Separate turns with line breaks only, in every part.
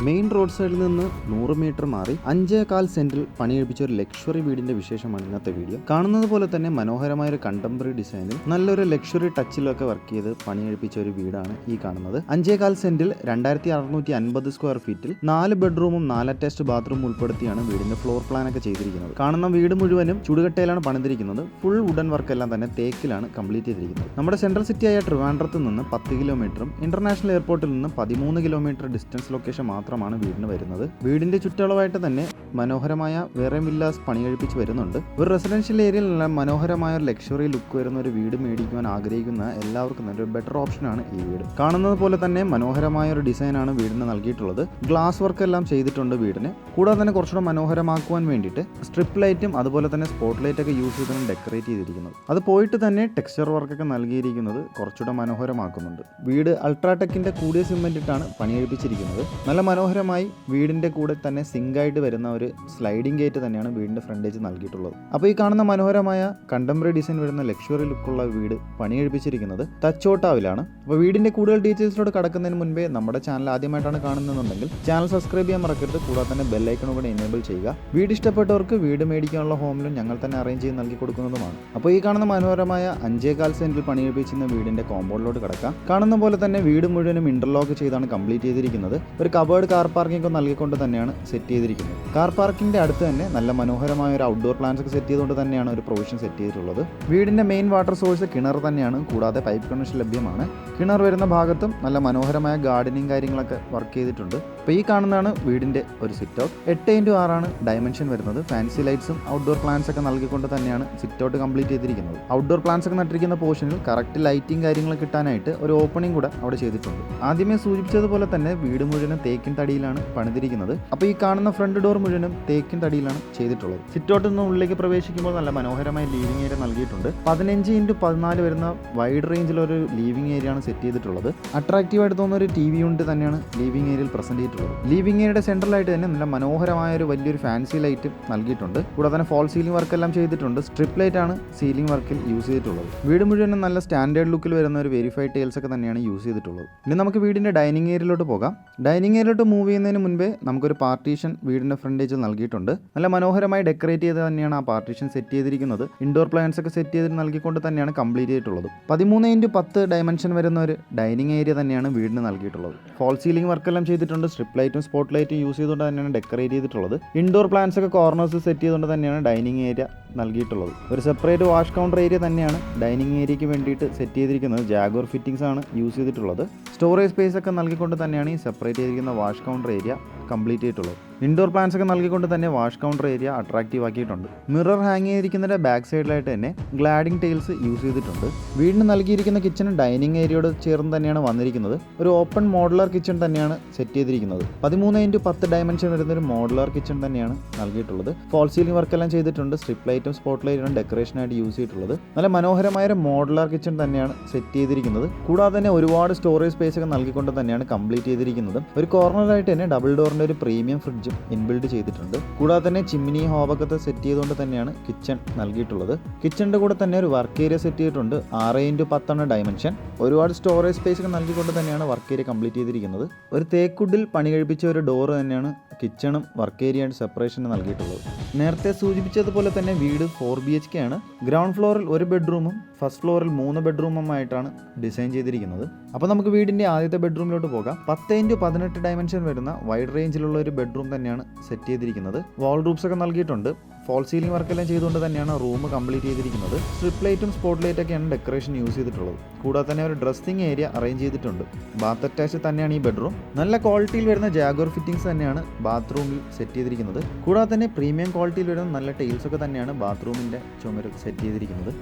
Main road സൈഡിൽ നിന്ന് 100 metre മാറി 5.25 സെന്റിൽ പണിയെടുപ്പിച്ച ഒരു ലക്ഷറി വീടിന്റെ വിശേഷമാണ് ഇന്നത്തെ വീഡിയോ. കാണുന്നത് പോലെ തന്നെ മനോഹരമായ ഒരു കണ്ടംപററി ഡിസൈനിൽ നല്ലൊരു ലക്ഷറി ടച്ചിലൊക്കെ വർക്ക് ചെയ്ത് പണിയെടുപ്പിച്ച ഒരു വീടാണ് ഈ കാണുന്നത്. 5.25 സെന്റിൽ 2650 സ്ക്വയർ ഫീറ്റിൽ 4 ബെഡ്റൂമും 4 അറ്റാച്ച്ഡ് ബാത്റൂം ഉൾപ്പെടുത്തിയാണ് വീടിന്റെ ഫ്ലോർ പ്ലാൻ ഒക്കെ ചെയ്തിരിക്കുന്നത്. കാണുന്ന വീട് മുഴുവനും ചുടുകട്ടയിലാണ് പണിതിരിക്കുന്നത്. ഫുൾ വുഡൻ വർക്ക് എല്ലാം തന്നെ തേക്കിലാണ് കംപ്ലീറ്റ് ചെയ്തിരിക്കുന്നത്. നമ്മുടെ സെൻട്രൽ സിറ്റിയായ ട്രിവാൻഡ്രത്ത് നിന്ന് 10 കിലോമീറ്ററും ഇന്റർനാഷണൽ എയർപോർട്ടിൽ നിന്ന് 13 കിലോമീറ്റർ ഡിസ്റ്റൻസ് ലൊക്കേഷൻ മാത്രമാണ് വീടിന് വരുന്നത്. വീടിന്റെ ചുറ്റളവായിട്ട് തന്നെ മനോഹരമായ വേറെ വില്ലാസ് പണികഴിപ്പിച്ച് വരുന്നുണ്ട്. ഒരു റെസിഡൻഷ്യൽ ഏരിയയിൽ മനോഹരമായ ഒരു ലക്ഷറി ലുക്ക് വരുന്ന ഒരു വീട് മേടിക്കുവാൻ ആഗ്രഹിക്കുന്ന എല്ലാവർക്കും ഒരു ബെറ്റർ ഓപ്ഷനാണ് ഈ വീട്. കാണുന്നത് പോലെ തന്നെ മനോഹരമായ ഒരു ഡിസൈനാണ് വീടിന് നൽകിയിട്ടുള്ളത്. ഗ്ലാസ് വർക്ക് എല്ലാം ചെയ്തിട്ടുണ്ട് വീടിന്. കൂടാതെ തന്നെ കുറച്ചുകൂടെ മനോഹരമാക്കുവാൻ വേണ്ടിയിട്ട് സ്ട്രിപ്പ് ലൈറ്റും അതുപോലെ തന്നെ സ്പോട്ട് ലൈറ്റ് ഒക്കെ യൂസ് ചെയ്താണ് ഡെക്കറേറ്റ് ചെയ്തിരിക്കുന്നത്. അത് പോയിട്ട് തന്നെ ടെക്സ്ചർ വർക്കൊക്കെ നൽകിയിരിക്കുന്നത് കുറച്ചുകൂടെ മനോഹരമാക്കുന്നുണ്ട്. വീട് അൾട്രാടെക്കിന്റെ കൂടിയ സിമെന്റ് ഇട്ടാണ് പണിയെടുപ്പിച്ചിരിക്കുന്നത്. നല്ല മനോഹരമായി വീടിന്റെ കൂടെ തന്നെ സിങ്കായിട്ട് വരുന്ന ഒരു സ്ലൈഡിംഗ് ഗേറ്റ് തന്നെയാണ് വീടിന്റെ ഫ്രണ്ടേജ് നൽകിയിട്ടുള്ളത്. അപ്പോൾ ഈ കാണുന്ന മനോഹരമായ കണ്ടംപററി ഡിസൈൻ വരുന്ന ലക്ഷറി ലുക്കുള്ള വീട് പണിയെടുപ്പിച്ചിരിക്കുന്നത് തച്ചോട്ടാവിലാണ്. അപ്പോൾ വീടിന്റെ കൂടുതൽ ഡീറ്റെയിൽസിലോട് കടക്കുന്നതിന് മുൻപേ നമ്മുടെ ചാനൽ ആദ്യമായിട്ടാണ് കാണുന്നതെന്നുണ്ടെങ്കിൽ ചാനൽ സബ്സ്ക്രൈബ് ചെയ്യാൻ മറക്കരുത്. കൂടാതെ തന്നെ ബെല്ലൈക്കൺ കൂടെ എനേബിൾ ചെയ്യുക. വീട് ഇഷ്ടപ്പെട്ടവർക്ക് വീട് മേടിക്കാനുള്ള ഹോം ലോൺ ഞങ്ങൾ തന്നെ അറേഞ്ച് ചെയ്ത് നൽകി കൊടുക്കുന്നതുമാണ്. അപ്പോൾ ഈ കാണുന്ന മനോഹരമായ 5.25 സെന്റിൽ പണിയെടുപ്പിച്ചിരുന്ന വീടിന്റെ കോമ്പൗണ്ടിലോട്ട് കടക്കാം. കാണുന്ന പോലെ തന്നെ വീട് മുഴുവനും ഇന്റർലോക്ക് ചെയ്താണ് കംപ്ലീറ്റ് ചെയ്തിരിക്കുന്നത്. ഒരു കബേർഡ് കാർ പാർക്കിംഗ് ഒക്കെ നൽകിക്കൊണ്ട് തന്നെയാണ് സെറ്റ് ചെയ്തിരിക്കുന്നത്. കാർ പാർക്കിംഗിന്റെ അടുത്ത് തന്നെ നല്ല മനോഹരമായ ഒരു ഔട്ട്ഡോർ പ്ലാന്റ്സ് ഒക്കെ സെറ്റ് ചെയ്തുകൊണ്ട് തന്നെയാണ് ഒരു പ്രൊവിഷൻ സെറ്റ് ചെയ്തിട്ടുള്ളത്. വീടിന്റെ മെയിൻ വാട്ടർ സോഴ്സ് കിണർ തന്നെയാണ്. കൂടാതെ പൈപ്പ് കണക്ഷൻ ലഭ്യമാണ്. കിണർ വരുന്ന ഭാഗത്തും നല്ല മനോഹരമായ ഗാർഡനിങ് കാര്യങ്ങളൊക്കെ വർക്ക് ചെയ്തിട്ടുണ്ട്. അപ്പോൾ ഈ കാണുന്നതാണ് വീടിന്റെ ഒരു സിറ്റ് ഔട്ട്. 8x6 ആണ് ഡയമെൻഷൻ വരുന്നത്. ഫാൻസി ലൈറ്റ്സും ഔട്ട്ഡോർ പ്ലാന്റ്സ് ഒക്കെ നൽകിക്കൊണ്ട് തന്നെയാണ് സിറ്റ് ഔട്ട് കംപ്ലീറ്റ് ചെയ്തിരിക്കുന്നത്. ഔട്ട്ഡോർ പ്ലാന്റ്സ് ഒക്കെ നട്ടിരിക്കുന്ന പോർഷനിൽ കറക്റ്റ് ലൈറ്റിംഗ് കാര്യങ്ങളൊക്കെ കിട്ടാനായിട്ട് ഒരു ഓപ്പണിംഗ് കൂടെ അവിടെ ചെയ്തിട്ടുണ്ട്. ആദ്യമേ സൂചിപ്പിച്ചതുപോലെ തന്നെ വീട് മുഴുവനും തേക്കിൻ തടിയിലാണ് പണിതിരിക്കുന്നത്. അപ്പോൾ ഈ കാണുന്ന ഫ്രണ്ട് ഡോർ മുഴുവനും തേക്കിൻ തടിയിലാണ് ചെയ്തിട്ടുള്ളത്. സിറ്റ് ഔട്ടിൽ നിന്ന് ഉള്ളിലേക്ക് പ്രവേശിക്കുമ്പോൾ നല്ല മനോഹരമായ ലീവിംഗ് ഏരിയ നൽകിയിട്ടുണ്ട്. 15x14 വരുന്ന വൈഡ് റേഞ്ചിലൊരു ലീവിംഗ് ഏരിയ ആണ് സെറ്റ് ചെയ്തിട്ടുള്ളത്. അട്രാക്റ്റീവായിട്ട് തോന്നുന്ന ഒരു TV യൂണിറ്റ് തന്നെയാണ് ലീവിംഗ് ഏരിയയിൽ പ്രസന്റ് ചെയ്തിട്ടുള്ളത്. ലീവിംഗ് ഏരിയയുടെ സെൻട്രലായിട്ട് തന്നെ നല്ല മനോഹരമായ ഒരു വലിയൊരു ഫാൻസി ലൈറ്റ് നൽകിയിട്ടുണ്ട്. കൂടാതെ തന്നെ ഫോൾ സീലിംഗ് വർക്ക് എല്ലാം ചെയ്തിട്ടുണ്ട്. സ്ട്രിപ്പ് ലൈറ്റ് ആണ് സീലിംഗ് വർക്കിൽ യൂസ് ചെയ്തിട്ടുള്ളത്. വീട് മുഴുവനും നല്ല സ്റ്റാൻഡേർഡ് ലുക്കിൽ വരുന്ന ഒരു വെരിഫൈഡ് ടൈൽസ് ഒക്കെ തന്നെയാണ് യൂസ് ചെയ്തിട്ടുള്ളത്. ഇനി നമുക്ക് വീടിന്റെ ഡൈനിങ് ഏരിയയിലോട്ട് പോകാം. ഡൈനിങ് ഏരിയയിലോട്ട് മൂവ് ചെയ്യുന്നതിന് മുൻപേ നമുക്കൊരു പാർട്ടീഷൻ വീടിന്റെ ഫ്രണ്ടേജിൽ നൽകിയിട്ടുണ്ട്. നല്ല മനോഹരമായി ഡെക്കറേറ്റ് ചെയ്ത് തന്നെയാണ് ആ പാർട്ടീഷൻ സെറ്റ് ചെയ്തിരിക്കുന്നത്. ഇൻഡോർ പ്ലാന്റ്സ് ഒക്കെ സെറ്റ് ചെയ്ത് നൽകിക്കൊണ്ട് തന്നെയാണ് കംപ്ലീറ്റ് ചെയ്തിട്ടുള്ളത്. 13x10 ഡയമെൻഷൻ വരുന്ന ഒരു ഡൈനിങ് ഏരിയ തന്നെയാണ് വീടിന് നൽകിയിട്ടുള്ളത്. ഫോൾ സീലിംഗ് വർക്കെല്ലാം ചെയ്തിട്ടുണ്ട്. സ്ട്രിപ്പ് ലൈറ്റും സ്പോട്ട് ലൈറ്റും യൂസ് ചെയ്തുകൊണ്ട് തന്നെയാണ് ഡെക്കറേറ്റ് ചെയ്തിട്ടുള്ളത്. ഇൻഡോർ പ്ലാന്റ്സ് ഒക്കെ കോർണേഴ്സ് സെറ്റ് ചെയ്തുകൊണ്ട് തന്നെയാണ് ഡൈനിങ് ഏരിയ നൽകിയിട്ടുള്ളത്. ഒരു സെപ്പറേറ്റ് വാഷ് കൗണ്ടർ ഏരിയ തന്നെയാണ് ഡൈനിങ് ഏരിയയ്ക്ക് വേണ്ടിയിട്ട് സെറ്റ് ചെയ്തിരിക്കുന്നത്. ജാഗോർ ഫിറ്റിംഗ്സ് ആണ് യൂസ് ചെയ്തിട്ടുള്ളത്. സ്റ്റോറേജ് സ്പേസ് ഒക്കെ നൽകിക്കൊണ്ട് തന്നെയാണ് ഈ സെപ്പറേറ്റ് ചെയ്തിരിക്കുന്ന വാഷ് കൗണ്ടർ ഏരിയ കംപ്ലീറ്റ് ചെയ്തിട്ടുള്ളത്. ഇൻഡോർ പ്ലാന്റ്സ് ഒക്കെ നൽകിക്കൊണ്ട് തന്നെ വാഷ് കൗണ്ടർ ഏരിയ അട്രാക്റ്റീവ് ആക്കിയിട്ടുണ്ട്. മിറർ ഹാങ് ചെയ്തിരിക്കുന്നതിന്റെ ബാക്ക് സൈഡിലായിട്ട് തന്നെ ഗ്ലാഡിംഗ് ടൈൽസ് യൂസ് ചെയ്തിട്ടുണ്ട്. വീടിന് നൽകിയിരിക്കുന്ന കിച്ചൺ ഡൈനിങ് ഏരിയയോട് ചേർന്ന് തന്നെയാണ് വന്നിരിക്കുന്നത്. ഒരു ഓപ്പൺ മോഡുലാർ കിച്ചൺ തന്നെയാണ് സെറ്റ് ചെയ്തിരിക്കുന്നത്. 13x10 ഡയമെൻഷൻ വരുന്ന ഒരു മോഡുലാർ കിച്ചൺ തന്നെയാണ് നൽകിയിട്ടുള്ളത്. ഫോൾ സീലിംഗ് വർക്കെല്ലാം ചെയ്തിട്ടുണ്ട്. സ്ട്രിപ്പ് ലൈറ്റും സ്പോട്ട് ലൈറ്റും ഡെക്കറേഷനായിട്ട് യൂസ് ചെയ്തിട്ടുള്ളത്. നല്ല മനോഹരമായ ഒരു മോഡുലാർ കിച്ചൺ തന്നെയാണ് സെറ്റ് ചെയ്തിരിക്കുന്നത്. കൂടാതെ തന്നെ ഒരുപാട് സ്റ്റോറേജ് സ്പേസ് ഒക്കെ നൽകിക്കൊണ്ട് തന്നെയാണ് കംപ്ലീറ്റ് ചെയ്തിരിക്കുന്നത്. ഒരു കോർണറായിട്ട് തന്നെ ഡബിൾ ഡോറിന്റെ ഒരു പ്രീമിയം ഫ്രിഡ്ജ് ഇൻബിൽഡ് ചെയ്തിട്ടുണ്ട്. കൂടാതെ തന്നെ ചിമ്മിനി ഹോബൊക്കെ സെറ്റ് ചെയ്തുകൊണ്ട് തന്നെയാണ് കിച്ചൺ നൽകിയിട്ടുള്ളത്. കിച്ചണിന്റെ കൂടെ തന്നെ ഒരു വർക്ക് ഏരിയ സെറ്റ് ചെയ്തിട്ടുണ്ട്. 6x10 dimension. ഒരുപാട് സ്റ്റോറേജ് സ്പേസ് ഒക്കെ നൽകിക്കൊണ്ട് തന്നെയാണ് വർക്ക് ഏരിയ കംപ്ലീറ്റ് ചെയ്തിരിക്കുന്നത്. ഒരു തേക്കുഡിൽ പണി കഴിപ്പിച്ച ഒരു ഡോർ തന്നെയാണ് കിച്ചണും വർക്ക് ഏരിയയും സെപ്പറേഷൻ നൽകിയിട്ടുള്ളത്. നേരത്തെ സൂചിപ്പിച്ചതുപോലെ തന്നെ വീട് 4 BHK ആണ്. ഗ്രൗണ്ട് ഫ്ലോറിൽ 1 ബെഡ്റൂമും ഫസ്റ്റ് ഫ്ലോറിൽ 3 ബെഡ്റൂമുമായിട്ടാണ് ഡിസൈൻ ചെയ്തിരിക്കുന്നത്. അപ്പോൾ നമുക്ക് വീടിന്റെ ആദ്യത്തെ ബെഡ്റൂമിലോട്ട് പോകാം. 10x18 ഡയമെൻഷൻ വരുന്ന വൈഡ് റേഞ്ചിലുള്ള ഒരു ബെഡ്റൂം തന്നെയാണ് സെറ്റ് ചെയ്തിരിക്കുന്നത്. വാൾ റൂപ്സ് ഒക്കെ നൽകിയിട്ടുണ്ട്. ഫോൾ സീലിംഗ് വർക്കെല്ലാം ചെയ്തുകൊണ്ട് തന്നെയാണ് റൂം കംപ്ലീറ്റ് ചെയ്തിരിക്കുന്നത്. സ്ട്രിപ്പ് ലൈറ്റും സ്പോട്ട് ലൈറ്റ് ഒക്കെയാണ് ഡെക്കറേഷൻ യൂസ് ചെയ്തിട്ടുള്ളത്. കൂടാതെ തന്നെ ഒരു ഡ്രസ്സിംഗ് ഏരിയ അറേഞ്ച് ചെയ്തിട്ടുണ്ട്. ബാത്ത് അറ്റാച്ച് തന്നെയാണ് ഈ ബെഡ്റൂം. നല്ല ക്വാളിറ്റിയിൽ വരുന്ന ജാഗോർ ഫിറ്റിംഗ്സ് തന്നെയാണ് ബാത്റൂമിൽ സെറ്റ് ചെയ്തിരിക്കുന്നത്. കൂടാതെ തന്നെ പ്രീമിയം ക്വാളിറ്റിയിൽ വരുന്ന നല്ല ടൈൽസ് ഒക്കെ തന്നെയാണ് ബാത്റൂമിന്റെ ചുമരിൽ സെറ്റ് ചെയ്തിരിക്കുന്നത്.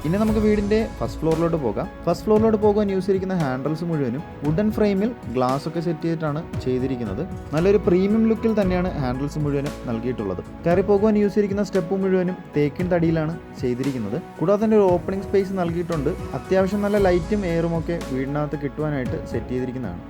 ഇനി നമുക്ക് വീടിന്റെ ഫസ്റ്റ് ഫ്ലോറിലോട്ട് പോകാം. ഫസ്റ്റ് ഫ്ലോറിലോട്ട് പോകാൻ യൂസ് ചെയ്തിരിക്കുന്ന ഹാൻഡിൽസ് മുഴുവനും വുഡൻ ഫ്രെയിമിൽ ഗ്ലാസ് ഒക്കെ സെറ്റ് ചെയ്തിട്ടാണ് ചെയ്തിരിക്കുന്നത്. നല്ലൊരു പ്രീമിയം ലുക്കിൽ തന്നെയാണ് ഹാൻഡിൽസ് മുഴുവനും നൽകിയിട്ടുള്ളത്. കയറി പോകുവാൻ യൂസ് ചെയ്തിരിക്കുന്ന സ്റ്റെപ്പ് മുഴുവനും തേക്കിൻ തടിയിലാണ് ചെയ്തിരിക്കുന്നത്. കൂടാതെ തന്നെ ഒരു ഓപ്പണിംഗ് സ്പേസ് നൽകിയിട്ടുണ്ട്. അത്യാവശ്യം നല്ല ലൈറ്റും എയറും ഒക്കെ വീടിനകത്ത് കിട്ടുവാനായിട്ട് സെറ്റ് ചെയ്തിരിക്കുന്നതാണ്.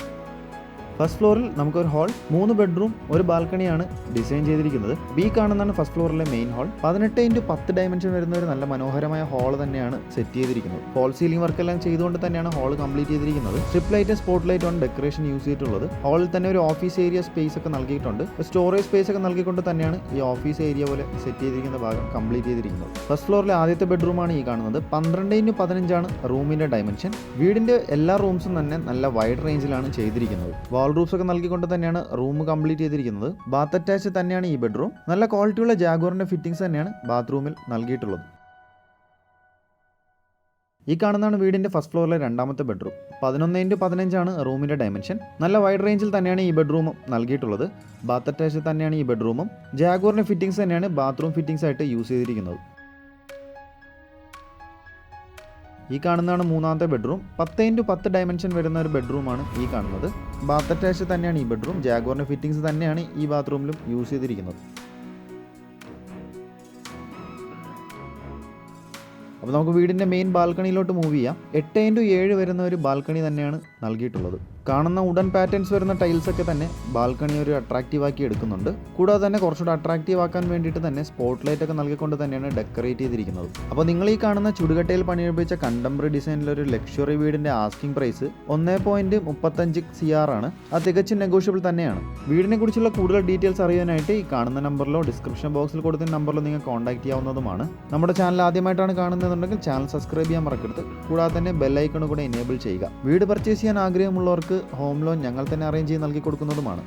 ഫസ്റ്റ് ഫ്ലോറിൽ നമുക്കൊരു ഹാൾ, 3 ബെഡ്റൂം, ഒരു ബാൽക്കണിയാണ് ഡിസൈൻ ചെയ്തിരിക്കുന്നത്. ഈ കാണുന്നതാണ് ഫസ്റ്റ് ഫ്ലോറിലെ മെയിൻ ഹാൾ. 18x10 ഡയമെൻഷൻ വരുന്ന ഒരു നല്ല മനോഹരമായ ഹാൾ തന്നെയാണ് സെറ്റ് ചെയ്തിരിക്കുന്നത്. ഫോൾ സീലിംഗ് വർക്ക് എല്ലാം ചെയ്തുകൊണ്ട് തന്നെയാണ് ഹാൾ കംപ്ലീറ്റ് ചെയ്തിരിക്കുന്നത്. സ്ട്രിപ്പ് ലൈറ്റ്, സ്പോട്ട് ലൈറ്റ് ആണ് ഡെക്കറേഷൻ യൂസ് ചെയ്തിട്ടുള്ളത്. ഹാളിൽ തന്നെ ഒരു ഓഫീസ് ഏരിയ സ്പേസ് ഒക്കെ നൽകിയിട്ടുണ്ട്. സ്റ്റോറേജ് സ്പേസ് ഒക്കെ നൽകിക്കൊണ്ട് തന്നെയാണ് ഈ ഓഫീസ് ഏരിയ പോലെ സെറ്റ് ചെയ്തിരിക്കുന്ന ഭാഗം കംപ്ലീറ്റ് ചെയ്തിരിക്കുന്നത്. ഫസ്റ്റ് ഫ്ലോറിലെ ആദ്യത്തെ ബെഡ്റൂമാണ് ഈ കാണുന്നത്. 12x15 ആണ് റൂമിന്റെ ഡയമെൻഷൻ. വീടിന്റെ എല്ലാ റൂംസും തന്നെ നല്ല വൈഡ് റേഞ്ചിലാണ് ചെയ്തിരിക്കുന്നത്. വാൾ റൂഫ്സ് ഒക്കെ നൽകിക്കൊണ്ട് തന്നെയാണ് റൂം കംപ്ലീറ്റ് ചെയ്തിരിക്കുന്നത്. ബാത്ത് അറ്റാച്ച് തന്നെയാണ് ഈ ബെഡ്റൂം. നല്ല ക്വാളിറ്റിയുള്ള ജാഗ്വാറിന്റെ ഫിറ്റിംഗ്സ് തന്നെയാണ് ബാത്റൂമിൽ നൽകിയിട്ടുള്ളത്. ഈ കാണുന്നതാണ് വീടിന്റെ ഫസ്റ്റ് ഫ്ലോറിലെ രണ്ടാമത്തെ ബെഡ്റൂം. 11x15 ആണ് റൂമിന്റെ ഡയമെൻഷൻ. നല്ല വൈഡ് റേഞ്ചിൽ തന്നെയാണ് ഈ ബെഡ്റൂമും നൽകിയിട്ടുള്ളത്. ബാത്ത് അറ്റാച്ച് തന്നെയാണ് ഈ ബെഡ്റൂമും. ജാഗ്വാറിന്റെ ഫിറ്റിംഗ്സ് തന്നെയാണ് ബാത്റൂം ഫിറ്റിംഗ്സ് ആയിട്ട് യൂസ് ചെയ്തിരിക്കുന്നത്. ഈ കാണുന്നതാണ് മൂന്നാമത്തെ ബെഡ്റൂം. 10x10 ഡയമെൻഷൻ വരുന്ന ഒരു ബെഡ്റൂമാണ് ഈ കാണുന്നത്. ബാത്ത് അറ്റാച്ച് തന്നെയാണ് ഈ ബെഡ്റൂം. ജാഗ്വാറിന്റെ ഫിറ്റിംഗ്സ് തന്നെയാണ് ഈ ബാത്റൂമിലും യൂസ് ചെയ്തിരിക്കുന്നത്. അപ്പോൾ നമുക്ക് വീടിൻ്റെ മെയിൻ ബാൽക്കണിയിലോട്ട് മൂവ് ചെയ്യാം. 8x7 വരുന്ന ഒരു ബാൽക്കണി തന്നെയാണ് നൽകിയിട്ടുള്ളത്. കാണുന്ന വുഡൻ പാറ്റേൺസ് വരുന്ന ടൈൽസ് ഒക്കെ തന്നെ ബാൽക്കണി ഒരു അട്രാക്റ്റീവ് ആക്കി എടുക്കുന്നുണ്ട്. കൂടാതെ തന്നെ കുറച്ചുകൂടെ അട്രാക്റ്റീവ് ആക്കാൻ വേണ്ടിയിട്ട് തന്നെ സ്പോട്ട് ലൈറ്റ് ഒക്കെ നൽകിക്കൊണ്ട് തന്നെയാണ് ഡെക്കറേറ്റ് ചെയ്തിരിക്കുന്നത്. അപ്പോൾ നിങ്ങൾ ഈ കാണുന്ന ചുടുകട്ടയിൽ പണിയെടുപ്പിച്ച കണ്ടംപററി ഡിസൈനിലൊരു ലക്ഷറി വീടിൻ്റെ ആസ്കിംഗ് പ്രൈസ് 1.35 CR ആണ്. അത് തികച്ചും നെഗോഷ്യബിൾ തന്നെയാണ്. വീടിനെ കുറിച്ചുള്ള കൂടുതൽ ഡീറ്റെയിൽസ് അറിയാനായിട്ട് ഈ കാണുന്ന നമ്പറിലോ ഡിസ്ക്രിപ്ഷൻ ബോക്സിൽ കൊടുത്ത നമ്പറിലോ നിങ്ങൾ കോൺടാക്ട് ചെയ്യാവുന്നതുമാണ്. നമ്മുടെ ചാനൽ ആദ്യമായിട്ടാണ് കാണുന്നതെന്നുണ്ടെങ്കിൽ ചാനൽ സബ്സ്ക്രൈബ് ചെയ്യാൻ മറക്കരുത്. കൂടാതെ തന്നെ ബെല്ലൈക്കൺ കൂടെ എനേബിൾ ചെയ്യുക. വീട് പർച്ചേസ് ചെയ്യാൻ ആഗ്രഹമുള്ളവർക്ക് ഹോം ലോൺ ഞങ്ങൾ തന്നെ അറേഞ്ച് ചെയ്ത് നൽകി കൊടുക്കുന്നതുമാണ്.